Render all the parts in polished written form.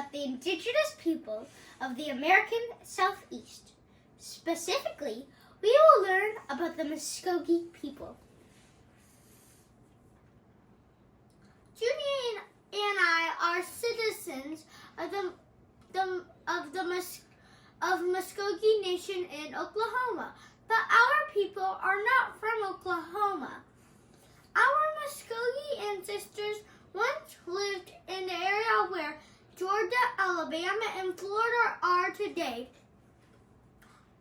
about the indigenous people of the American Southeast. Specifically, we will learn about the Muscogee people. Junie and I are citizens of Mvskoke Nation in Oklahoma, but our people are not from Oklahoma. Our Muscogee ancestors once lived in the area where Georgia, Alabama, and Florida are today.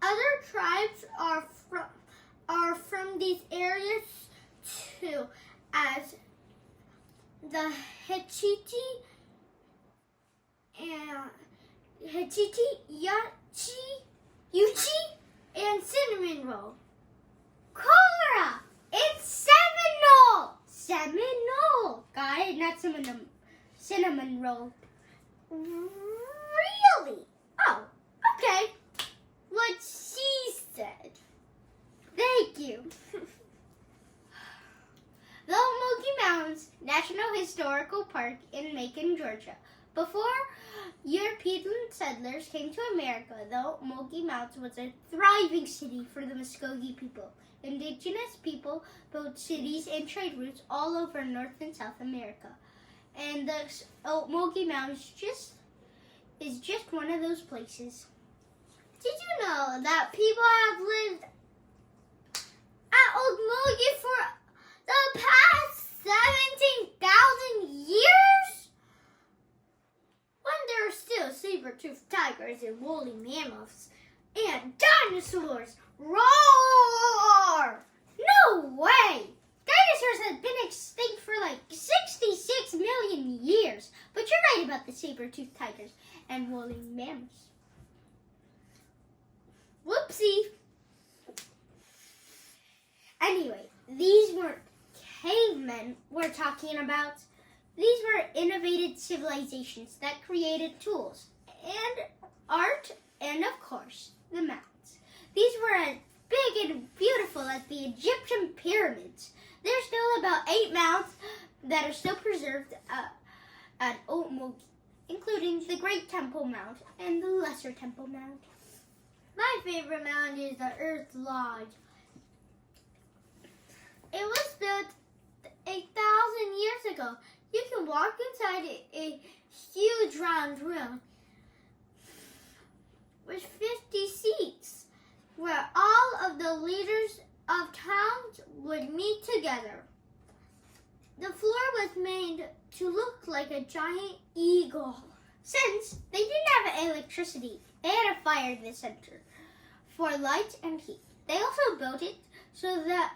Other tribes are from these areas too, as the Hittite, Yuchi, and Cinnamon Roll. Cora! It's Seminole! Seminole! Got it? Not cinnamon roll. Really? Oh, okay. What she said. Thank you. The Ocmulgee Mounds National Historical Park in Macon, Georgia. Before European settlers came to America, the Ocmulgee Mounds was a thriving city for the Muscogee people. Indigenous people built cities and trade routes all over North and South America. And the Ocmulgee Mounds is just one of those places. Did you know that people have lived at Ocmulgee for the past 17,000 years? When there are still saber-toothed tigers and woolly mammoths and dinosaurs. Roar! No way! Dinosaurs have been extinct for like 66 million years. But you're right about the saber-toothed tigers and woolly mammoths. Whoopsie. Anyway, these weren't cavemen we're talking about. These were innovative civilizations that created tools and art and, of course, the mountains. These were as big and beautiful as the Egyptian pyramids. There's still about 8 mounds that are still preserved at Ocmulgee, including the Great Temple Mound and the Lesser Temple Mound. My favorite mound is the Earth Lodge. It was built 8,000 years ago. You can walk inside a huge round room with 50 seats where all of the leaders of towns would meet together. The floor was made to look like a giant eagle. Since they didn't have electricity, they had a fire in the center for light and heat. They also built it so that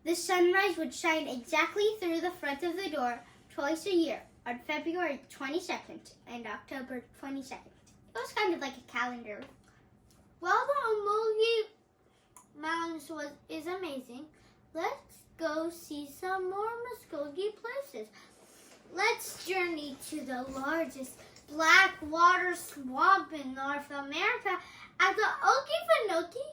the sunrise would shine exactly through the front of the door twice a year, on February 22nd and October 22nd. It was kind of like a calendar. While the Ocmulgee Mounds is amazing, let's go see some more Muscogee places. Let's journey to the largest black water swamp in North America at the Okefenokee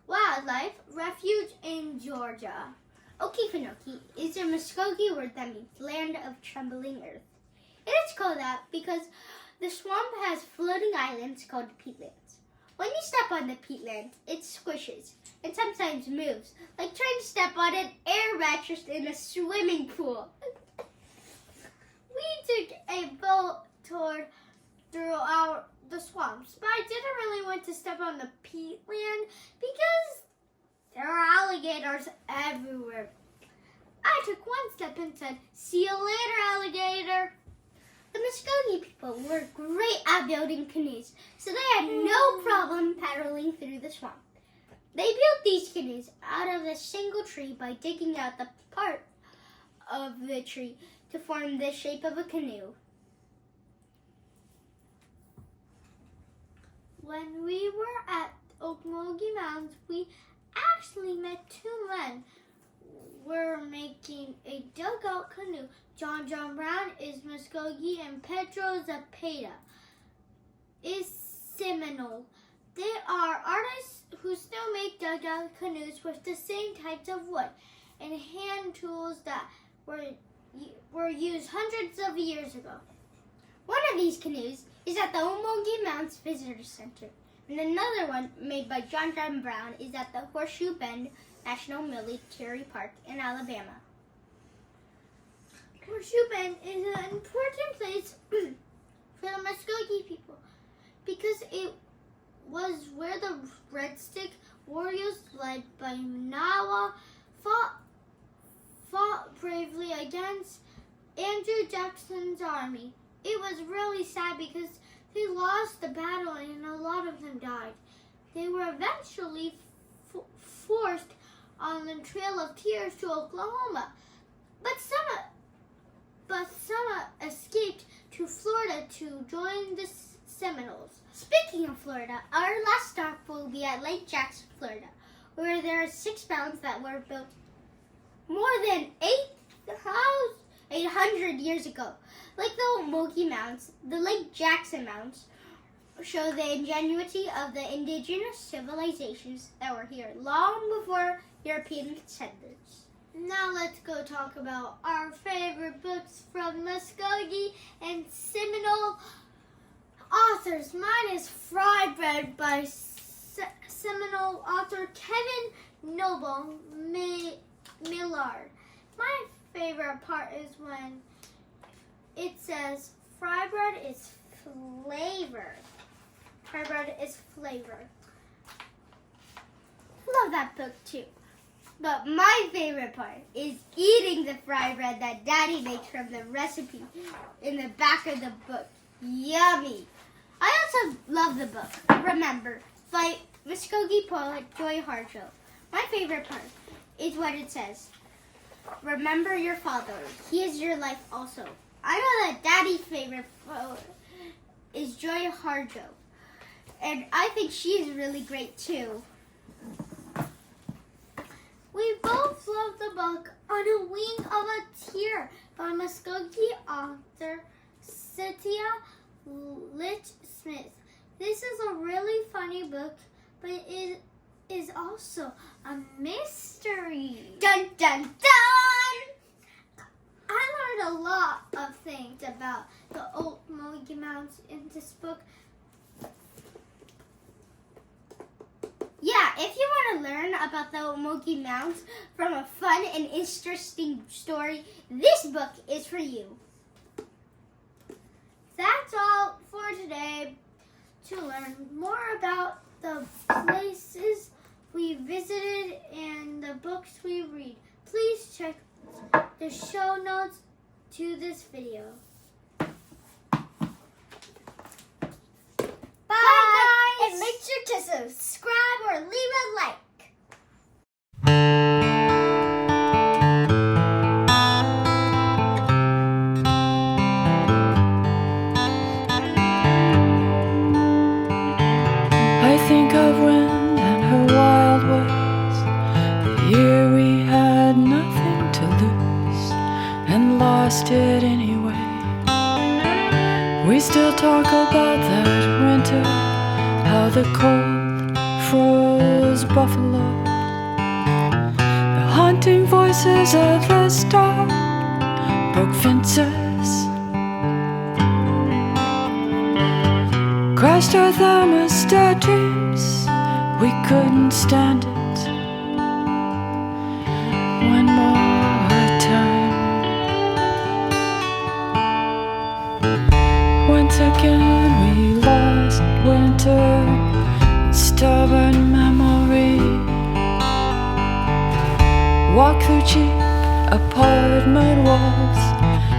Wildlife Refuge in Georgia. Okefenokee is a Muscogee word that means land of trembling earth. It is called that because the swamp has floating islands called peatlands. When you step on the peatland, it squishes and sometimes moves, like trying to step on an air mattress in a swimming pool. We took a boat tour through the swamps, but I didn't really want to step on the peatland because there are alligators everywhere. I took one step and said, "See you later, alligator." The Muscogee people were great at building canoes, so they had no problem paddling through the swamp. They built these canoes out of a single tree by digging out the part of the tree to form the shape of a canoe. When we were at Ocmulgee Mounds, we actually met 2 men were making a dugout canoe. John Brown is Muscogee and Pedro Zapata is Seminole. They are artists who still make dugout canoes with the same types of wood and hand tools that were were used hundreds of years ago. One of these canoes is at the Ocmulgee Mounds Visitor Center, and another one, made by John Brown, is at the Horseshoe Bend National Military Park in Alabama. Horseshoe Bend is an important place for the Muscogee people because it was where the Red Stick warriors led by Nawa fought bravely against Andrew Jackson's army. It was really sad because they lost the battle and a lot of them died. They were eventually forced on the Trail of Tears to Oklahoma, but some escaped to Florida to join the Seminoles. Speaking of Florida, our last stop will be at Lake Jackson, Florida, where there are 6 mounds that were built more than 800 years ago. Like the Ocmulgee Mounds, the Lake Jackson Mounds show the ingenuity of the indigenous civilizations that were here long before European settlers. Now let's go talk about our favorite books from Muscogee and Seminole authors. Mine is Fry Bread by Seminole author Kevin Noble Millard. My favorite part is when it says fry bread is flavor. Fry bread is flavor. Love that book too. But my favorite part is eating the fry bread that Daddy makes from the recipe in the back of the book. Yummy. I also love the book, Remember, by Muskogee poet Joy Harjo. My favorite part is what it says. Remember your father. He is your life also. I know that Daddy's favorite poet is Joy Harjo. And I think she is really great too. We both love the book On a Wing of a Tear by Muskogee author Cynthia Litch Smith. This is a really funny book, but it is also a mystery. Dun dun dun! I learned a lot of things about the Ocmulgee Mounds in this book. Yeah, if you want to learn about the Ocmulgee Mounds from a fun and interesting story, this book is for you. That's all for today. To learn more about the places we visited and the books we read, please check the show notes to this video. Bye guys! And make sure to subscribe or leave a like. I think of wind and her wild ways, the year we had nothing to lose and lost it anyway. We still talk about that winter, how the cold froze buffalo. The haunting voices of the storm broke fences, crashed our thermostat dreams. We couldn't stand it one more time. Once again we lost winter, stubborn memory. Walk through cheap apartment walls,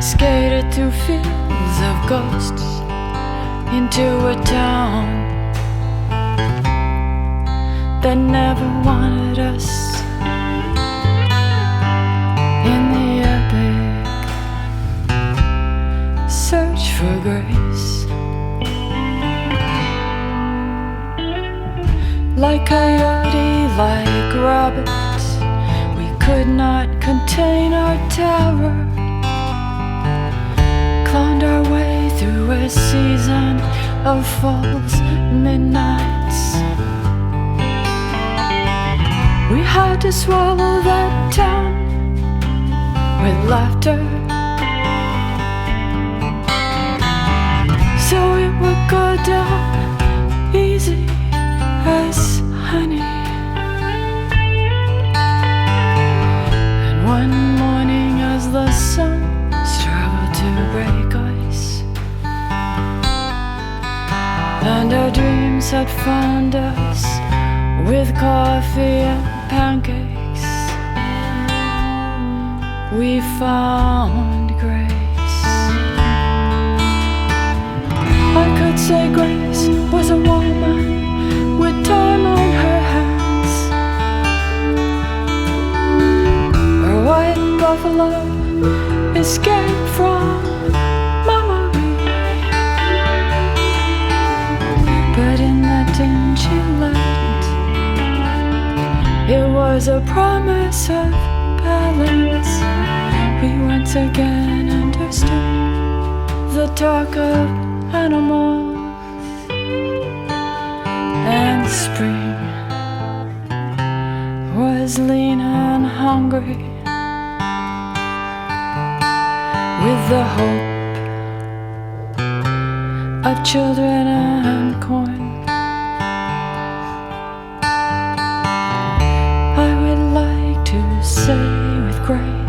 skated through fields of ghosts into a town that never wanted us. In the epic search for grace, like coyote, like rabbits, we could not contain our terror. Clowned our way through a season of false midnights. We had to swallow that town with laughter moms had found us with coffee and pancakes. We found grace. I could say Grace was a woman with time on her hands. Her white buffalo escaped from memory. But in that dingy light, it was a promise of balance. We once again understood the talk of animals. And spring was lean and hungry, with the hope of children and corn. I would like to say with grace,